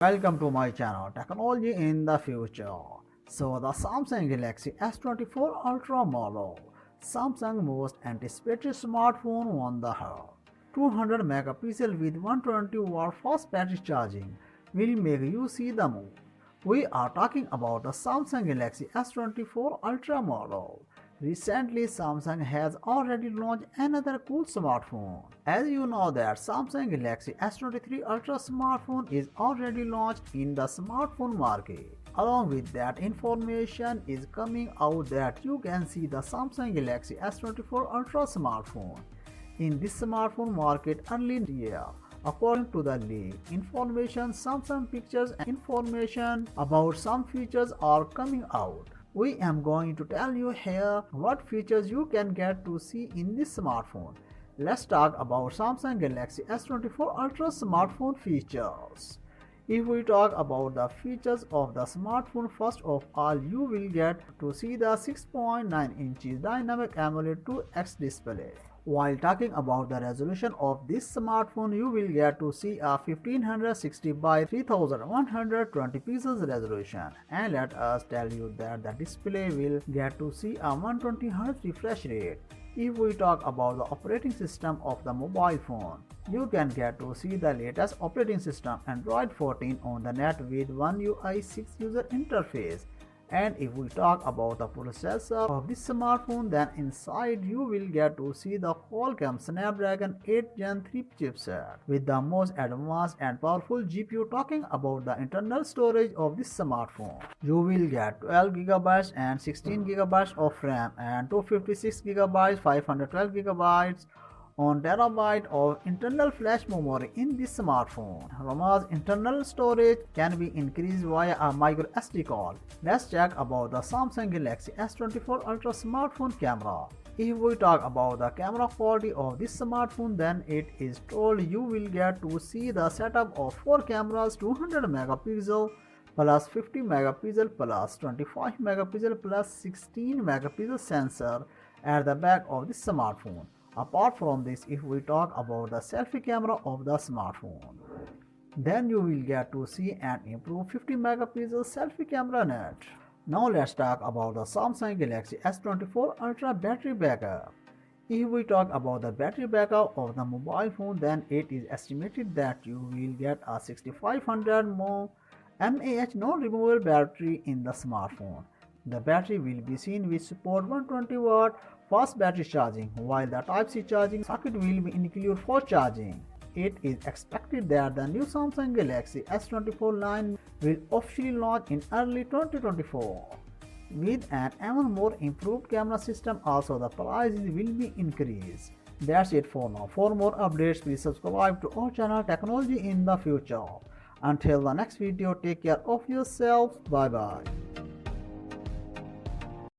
Welcome to my channel Technology in the Future. So the Samsung Galaxy S24 Ultra model, Samsung most anticipated smartphone on the earth. 200 megapixel with 120 watt fast battery charging will make you see the moon. We are talking about the Samsung Galaxy S24 Ultra model. Recently, Samsung has already launched another cool smartphone. As you know that Samsung Galaxy S23 Ultra smartphone is already launched in the smartphone market. Along with that, information is coming out that you can see the Samsung Galaxy S24 Ultra smartphone in this smartphone market early year. According to the leak information, Samsung pictures and information about some features are coming out. We am going to tell you here what features you can get to see in this smartphone. Let's talk about Samsung Galaxy S24 Ultra smartphone features. If we talk about the features of the smartphone, first of all you will get to see the 6.9 inches dynamic AMOLED 2X display. While talking about the resolution of this smartphone, you will get to see a 1560 by 3120 pixels resolution. And let us tell you that the display will get to see a 120Hz refresh rate. If we talk about the operating system of the mobile phone, you can get to see the latest operating system Android 14 on the net with One UI 6 user interface. And if we talk about the processor of this smartphone, then inside you will get to see the Qualcomm Snapdragon 8 Gen 3 chipset with the most advanced and powerful GPU. Talking about the internal storage of this smartphone, you will get 12GB and 16GB of RAM and 256GB, 512GB on terabyte of internal flash memory in this smartphone. ROM's internal storage can be increased via a micro SD card. Let's check about the Samsung Galaxy S24 Ultra smartphone camera. If we talk about the camera quality of this smartphone, then it is told you will get to see the setup of 4 cameras, 200 megapixel plus 50 megapixel plus 25 megapixel plus 16 megapixel sensor at the back of this smartphone. Apart from this, if we talk about the selfie camera of the smartphone, then you will get to see an improved 50 megapixel selfie camera net. Now let's talk about the Samsung Galaxy S24 Ultra battery backup. If we talk about the battery backup of the mobile phone, then it is estimated that you will get a 6500 mAh non-removable battery in the smartphone. The battery will be seen with support 120 watt fast battery charging, while the Type-C charging socket will be included for charging. It is expected that the new Samsung Galaxy S24 line will officially launch in early 2024. With an even more improved camera system, also the prices will be increased. That's it for now. For more updates, please subscribe to our channel Technology in the Future. Until the next video, take care of yourself. Bye bye.